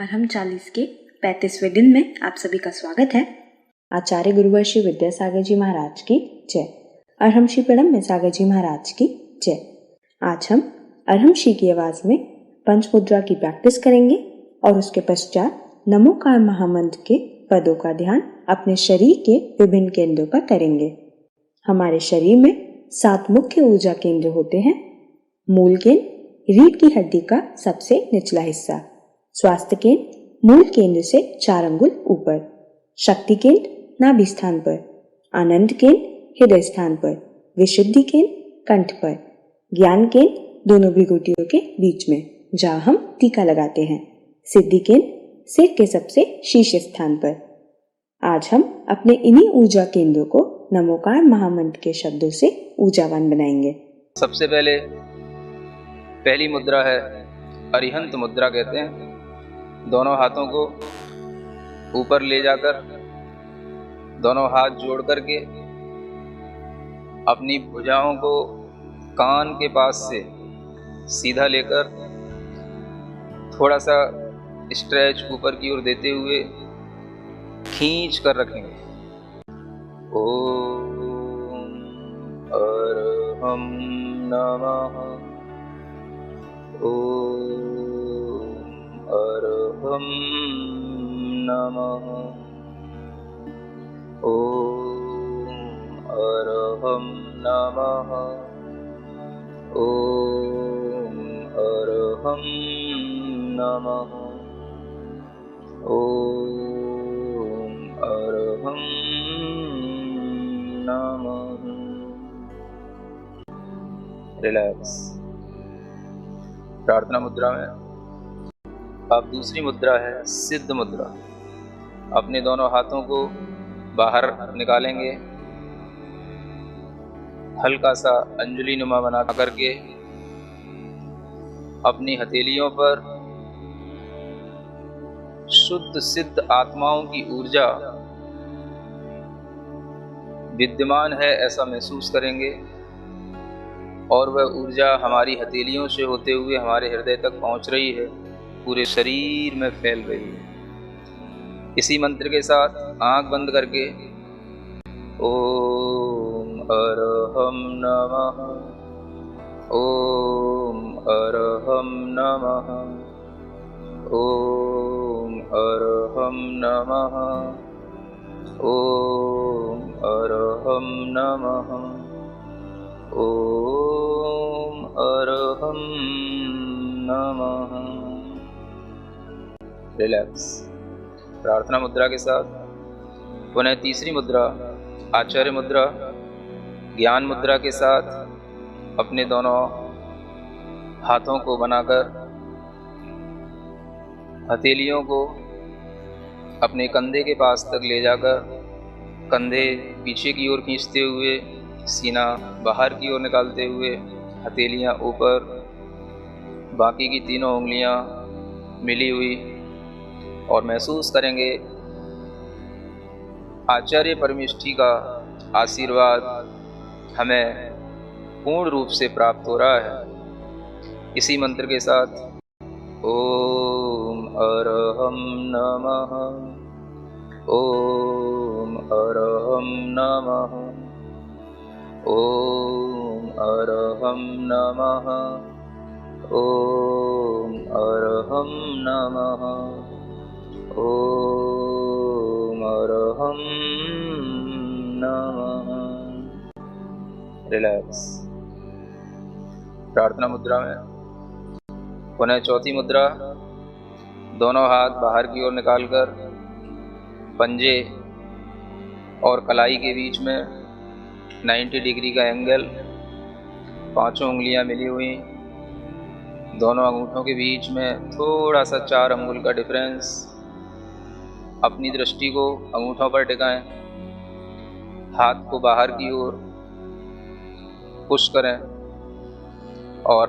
अरहम 40 के 35वें दिन में आप सभी का स्वागत है। आचार्य गुरुवर श्री विद्यासागर जी महाराज की जय। अरहम श्री प्रणम में सागर जी महाराज की जय। आज हम अरहम श्री की आवाज में पंच मुद्रा की प्रैक्टिस करेंगे और उसके पश्चात नमोकार महामंत्र के पदों का ध्यान अपने शरीर के विभिन्न केंद्रों पर करेंगे। हमारे शरीर में 7 मुख्य ऊर्जा केंद्र होते हैं। मूल केंद्र रीढ़ की हड्डी का सबसे निचला हिस्सा, स्वास्थ्य केंद्र मूल केंद्र से 4 अंगुल ऊपर, शक्ति केंद्र नाभि स्थान पर, आनंद केंद्र हृदय स्थान पर, विशुद्धि केंद्र कंठ पर, ज्ञान केंद्र दोनों भृगुटियों के बीच में जहाँ हम टीका लगाते हैं, सिद्धि केंद्र सिर के सबसे शीर्ष स्थान पर। आज हम अपने इन्हीं ऊर्जा केंद्रों को नमोकार महामंत्र के शब्दों से ऊर्जावान बनाएंगे। सबसे पहली मुद्रा है अरिहंत मुद्रा कहते हैं। दोनों हाथों को ऊपर ले जाकर दोनों हाथ जोड़ करके अपनी भुजाओं को कान के पास से सीधा लेकर थोड़ा सा स्ट्रेच ऊपर की ओर देते हुए खींच कर रखेंगे। ओम अरहम नमः, ओम अरहम नमः, ओम अरहम नमः, ओम अरहम नमः, ओम अरहम नमः। रिलैक्स। प्रार्थना मुद्रा में अब दूसरी मुद्रा है सिद्ध मुद्रा। अपने दोनों हाथों को बाहर निकालेंगे, हल्का सा अंजलि नुमा बना करके अपनी हथेलियों पर शुद्ध सिद्ध आत्माओं की ऊर्जा विद्यमान है ऐसा महसूस करेंगे और वह ऊर्जा हमारी हथेलियों से होते हुए हमारे हृदय तक पहुंच रही है, पूरे शरीर में फैल रही है। इसी मंत्र के साथ आंख बंद करके ओम अरहम नमः, ओम अरहम नमः, ओम अरहम नमः, ओम अरहम नमः, ओम अरहम नमः। रिलैक्स। प्रार्थना मुद्रा के साथ पुनः तीसरी मुद्रा आचार्य मुद्रा ज्ञान मुद्रा के साथ अपने दोनों हाथों को बनाकर हथेलियों को अपने कंधे के पास तक ले जाकर कंधे पीछे की ओर खींचते हुए, सीना बाहर की ओर निकालते हुए, हथेलियां ऊपर, बाकी की तीनों उंगलियां मिली हुई, और महसूस करेंगे आचार्य परमेष्ठी का आशीर्वाद हमें पूर्ण रूप से प्राप्त हो रहा है। इसी मंत्र के साथ ओम अरहम नमः, ओम अरहम नमः, ओम अरहम नमः, ओम अरहम नमः, ओम अरहम नमः। रिलैक्स। प्रार्थना मुद्रा में पुनः चौथी मुद्रा दोनों हाथ बाहर की ओर निकालकर पंजे और कलाई के बीच में 90 डिग्री का एंगल, पांचों उंगलियां मिली हुई, दोनों अंगूठों के बीच में थोड़ा सा 4 अंगुल का डिफरेंस। अपनी दृष्टि को अंगूठों पर टिकाएं, हाथ को बाहर की ओर पुश करें और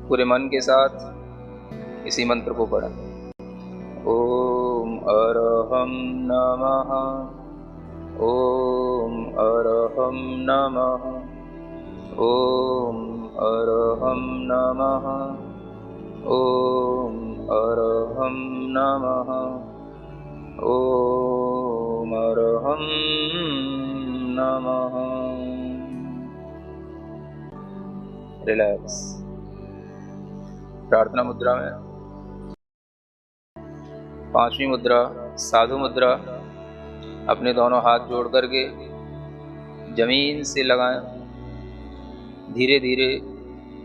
पूरे मन के साथ इसी मंत्र को पढ़ें। ओम अरहम नमः, ओम अरहम नमः, ओम अरहम नमः, ओम अरहम अरहं नमः। ओम अरहं नमः। रिलैक्स। प्रार्थना मुद्रा में पांचवी मुद्रा साधु मुद्रा। अपने दोनों हाथ जोड़ करके जमीन से लगाएं। धीरे धीरे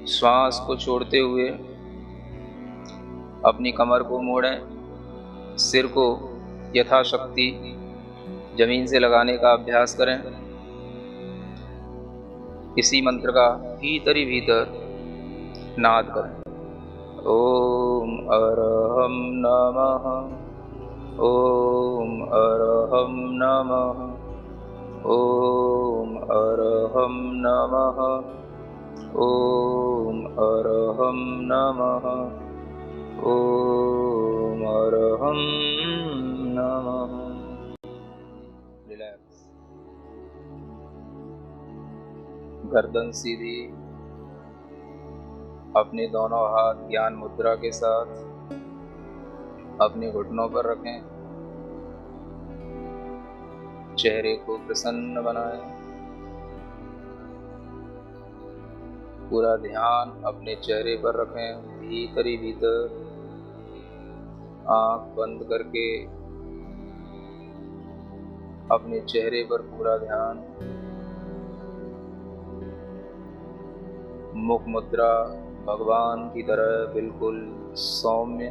श्वास को छोड़ते हुए अपनी कमर को मोड़ें। सिर को यथाशक्ति जमीन से लगाने का अभ्यास करें। इसी मंत्र का भीतर ही भीतर नाद करें। ओम अरहं नमः। ओम अरहं नमः। ओम अरहं नमः। ओम अरहं नमः। ओम अरहं नमः। रिलैक्स। गर्दन सीधी। अपने दोनों हाथ ज्ञान मुद्रा के साथ अपने घुटनों पर रखें। चेहरे को प्रसन्न बनाएं। पूरा ध्यान अपने चेहरे पर रखें। भीतर ही भीतर आंख बंद करके अपने चेहरे पर पूरा ध्यान। मुख मुद्रा भगवान की तरह बिल्कुल सौम्य।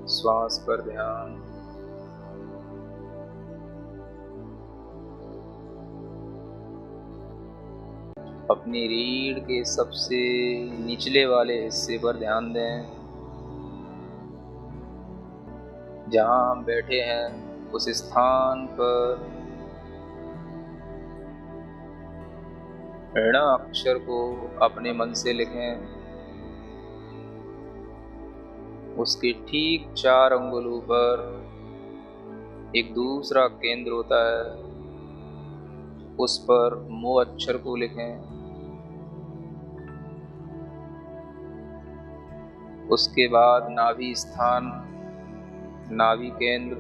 श्वास पर ध्यान। अपनी रीढ़ के सबसे निचले वाले हिस्से पर ध्यान दें। जहां हम बैठे हैं उस स्थान पर ऋण अक्षर को अपने मन से लिखें। उसके ठीक 4 अंगुलों पर एक दूसरा केंद्र होता है। उस पर मो अक्षर को लिखें। उसके बाद नाभि स्थान, नाभि केंद्र,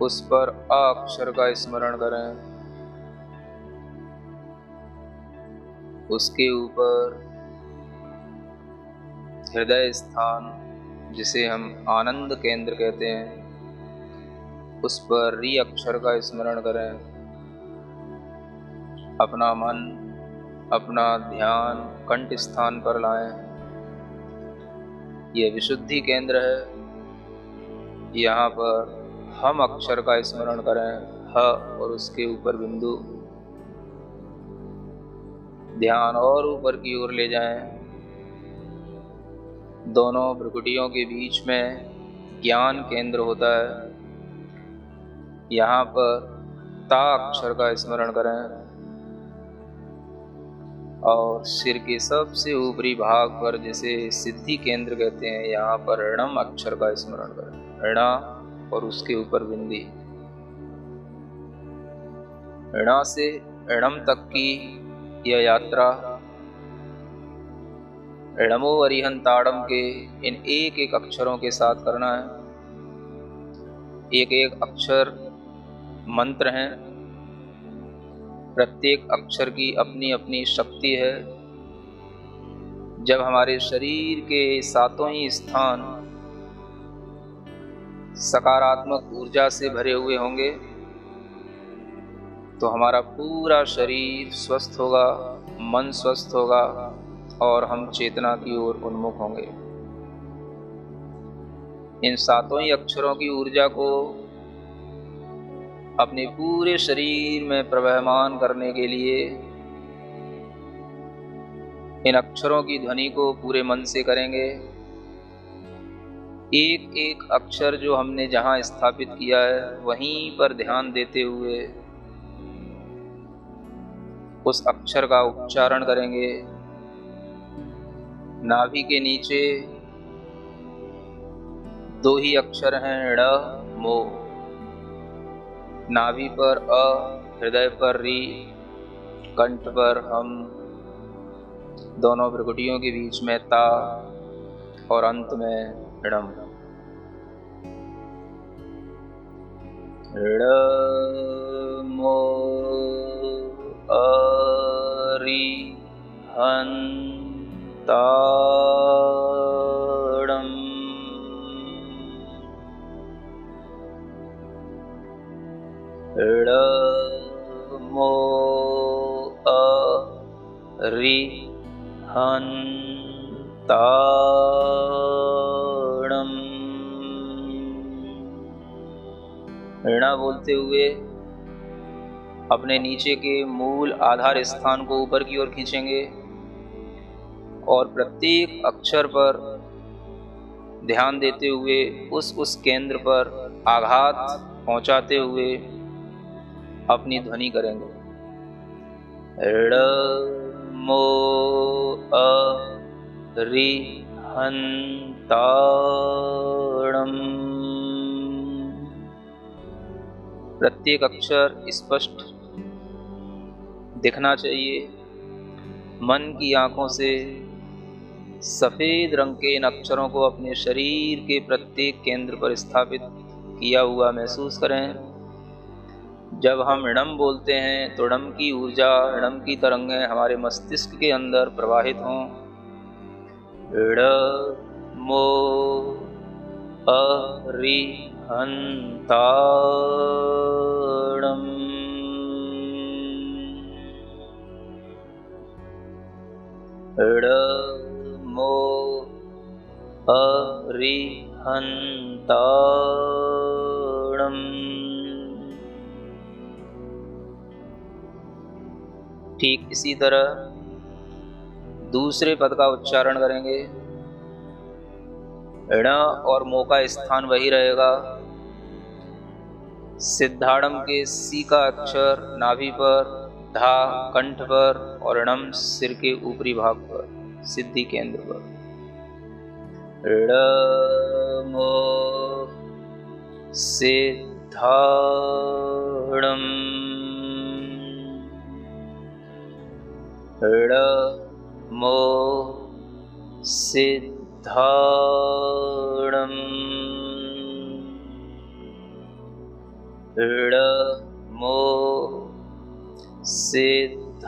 उस पर अ अक्षर का स्मरण करें। उसके ऊपर हृदय स्थान, जिसे हम आनंद केंद्र कहते हैं, उस पर री अक्षर का स्मरण करें। अपना मन, अपना ध्यान कंठ स्थान पर लाएं। यह विशुद्धि केंद्र है। यहाँ पर हम अक्षर का स्मरण करें। ह और उसके ऊपर बिंदु। ध्यान और ऊपर की ओर ले जाएं। दोनों भ्रुकुटियों के बीच में ज्ञान केंद्र होता है। यहाँ पर ता अक्षर का स्मरण करें और सिर के सबसे ऊपरी भाग पर, जिसे सिद्धि केंद्र कहते हैं, यहाँ पर ऋणम अक्षर का स्मरण करें। ऋणा और उसके ऊपर बिंदी। ऋणा से ऋणम तक की यह यात्रा ऋणमो अरिहंताड़म के इन एक एक अक्षरों के साथ करना है। एक एक अक्षर मंत्र हैं। प्रत्येक अक्षर की अपनी अपनी शक्ति है। जब हमारे शरीर के 7 ही स्थान सकारात्मक ऊर्जा से भरे हुए होंगे तो हमारा पूरा शरीर स्वस्थ होगा, मन स्वस्थ होगा और हम चेतना की ओर उन्मुख होंगे। इन 7 ही अक्षरों की ऊर्जा को अपने पूरे शरीर में प्रवहमान करने के लिए इन अक्षरों की ध्वनि को पूरे मन से करेंगे। एक एक अक्षर जो हमने जहां स्थापित किया है वहीं पर ध्यान देते हुए उस अक्षर का उच्चारण करेंगे। नाभि के नीचे 2 ही अक्षर हैं, ण मो। नाभि पर अ, हृदय पर री, कंठ पर हम, दोनों भ्रुकुटियों के बीच में ता और अंत में णम। णमो अरिहन्ताणम्। णमो अरिहन्ताणम्। ऋण बोलते हुए अपने नीचे के मूल आधार स्थान को ऊपर की ओर खींचेंगे और प्रत्येक अक्षर पर ध्यान देते हुए उस केंद्र पर आघात पहुंचाते हुए अपनी ध्वनि करेंगे। णमो अरिहन्ताणम्। प्रत्येक अक्षर स्पष्ट दिखना चाहिए। मन की आंखों से सफेद रंग के इन अक्षरों को अपने शरीर के प्रत्येक केंद्र पर स्थापित किया हुआ महसूस करें। जब हम णम बोलते हैं तो णम की ऊर्जा, णम की तरंगें हमारे मस्तिष्क के अंदर प्रवाहित हों। णमो अरिहन्ताणम्। णमो अरिहन्ताणम्। ठीक इसी तरह दूसरे पद का उच्चारण करेंगे। ण और मो का स्थान वही रहेगा। सिद्धाड़म के सी का अक्षर नाभि पर, धा कंठ पर और णम सिर के ऊपरी भाग पर, सिद्धि केंद्र पर। णमो सिद्धाड़म। णमो सिद्धाड़म। णमो सिद्धाड़म।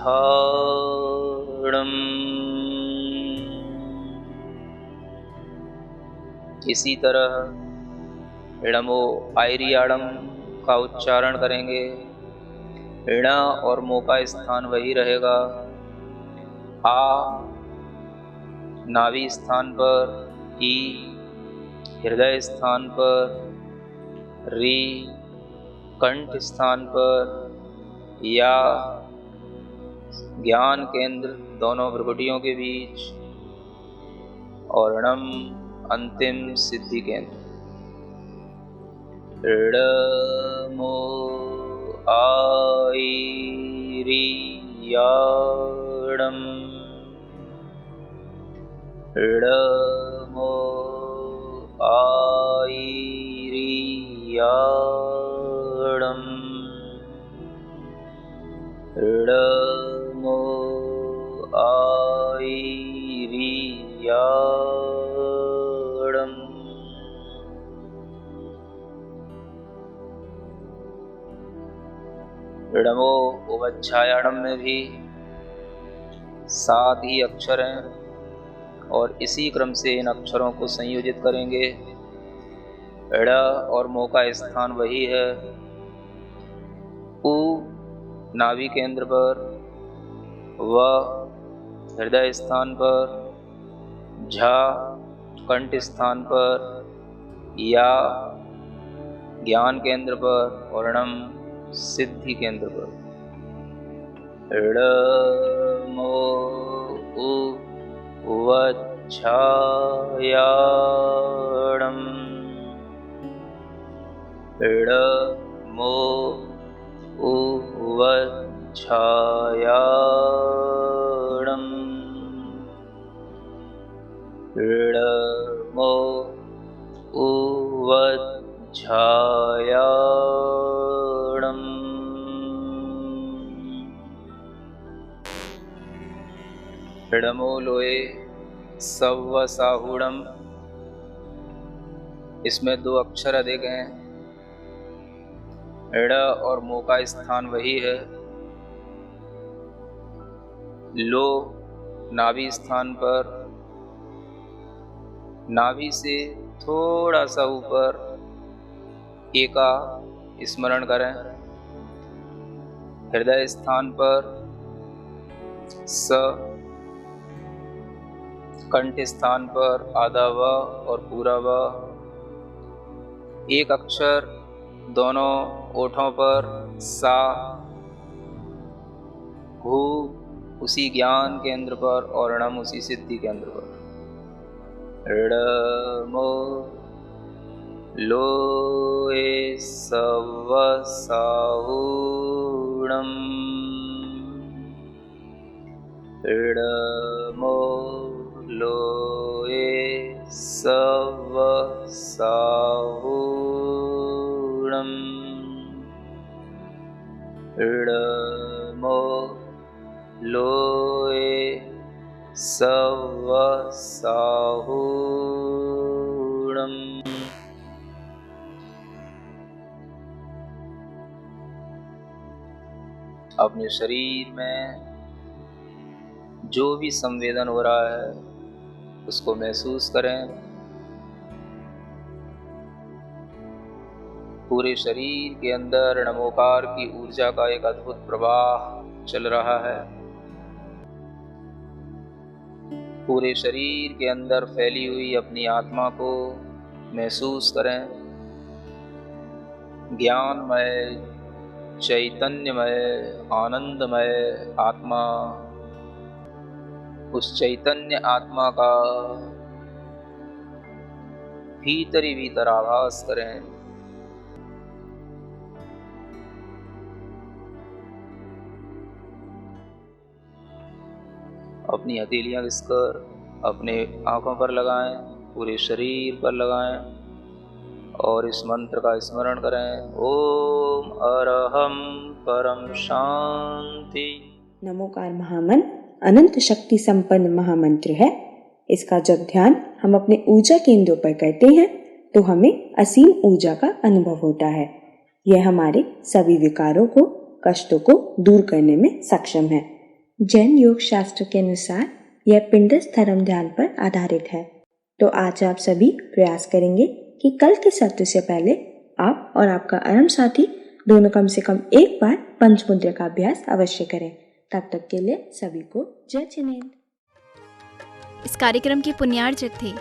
इसी तरह णमो आयरियाड़म का उच्चारण करेंगे। ण और मो का स्थान वही रहेगा। आ नाभि स्थान पर, ई हृदय स्थान पर, री कंठ स्थान पर, या ज्ञान केंद्र दोनों भ्रुकुटियों के बीच और णम अंतिम सिद्धि केंद्र। णमो आयरियाड़म्। णमो आयरियाड़म्। णमो आयरियाड़म्। णमो उवच्छायाड़म में भी 7 ही अक्षर हैं और इसी क्रम से इन अक्षरों को संयोजित करेंगे। ण और मो का स्थान वही है। उ नाभि केंद्र पर, व हृदय स्थान पर, झ कंठ स्थान पर, या ज्ञान केंद्र पर और णम सिद्धि केंद्र पर। णमो उवच्छायाड़म्। णमो उवच्छायाड़म्। णमो उवच्छायाड़म्। हृडमो लोए सव्व साहुणम, इसमें 2 अक्षर अधिक हैं। ऋ और मो का स्थान वही है। लो नाभि स्थान पर, नाभि से थोड़ा सा ऊपर ए का स्मरण करें। हृदय स्थान पर स, कंठ स्थान पर आधा व और पूरा व, एक अक्षर दोनों ओठों पर सा, भू उसी ज्ञान केंद्र पर और णम उसी सिद्धि केंद्र पर। ऋडमो लोए सव्व साहुणम, ऋडमो लोए सव्व साहुणम, ऋडमो लोए सव्व साहुणम। अपने शरीर में जो भी संवेदन हो रहा है उसको महसूस करें। पूरे शरीर के अंदर नमोकार की ऊर्जा का एक अद्भुत प्रवाह चल रहा है। पूरे शरीर के अंदर फैली हुई अपनी आत्मा को महसूस करें। ज्ञानमय, चैतन्यमय, आनंदमय आत्मा, उस चैतन्य आत्मा का भीतर ही भीतर आभास करें। अपनी हथेलियां घिसकर अपने आंखों पर लगाएं, पूरे शरीर पर लगाएं और इस मंत्र का स्मरण करें। ओम अरहम परम शांति। नमोकार महामंत्र अनंत शक्ति संपन्न महामंत्र है। इसका जब ध्यान हम अपने ऊर्जा केंद्रों पर करते हैं तो हमें असीम ऊर्जा का अनुभव होता है। यह हमारे सभी विकारों को, कष्टों को दूर करने में सक्षम है। जैन योग शास्त्र के अनुसार यह पिंडस्थ धर्म ध्यान पर आधारित है। तो आज आप सभी प्रयास करेंगे कि कल के सत्र से पहले आप और आपका अरम साथी दोनों कम से कम एक बार पंचमुद्रा का अभ्यास अवश्य करें। तब तक के लिए सभी को जय जिनेंद्र। इस कार्यक्रम के पुण्यार्चक थे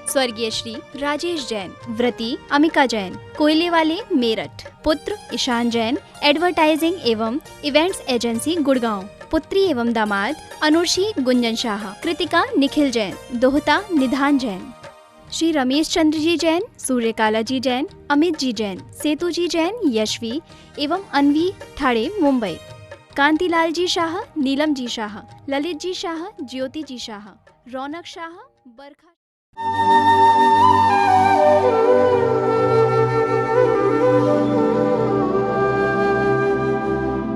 स्वर्गीय श्री राजेश जैन, व्रती अमिका जैन, कोयले वाले मेरठ, पुत्र ईशान जैन, एडवर्टाइजिंग एवं इवेंट्स एजेंसी गुड़गांव, पुत्री एवं दामाद अनुर्षी गुंजन शाह, कृतिका निखिल जैन, दोहता निधान जैन, श्री रमेश चंद्र जी जैन, सूर्यकाला जी जैन, अमित जी जैन, सेतु जी जैन, यशवी एवं अनवी ठाड़े मुंबई, कांतिलाल जी शाह, नीलम जी शाह, ललित जी शाह, ज्योति जी शाह, रौनक शाह, बरखा।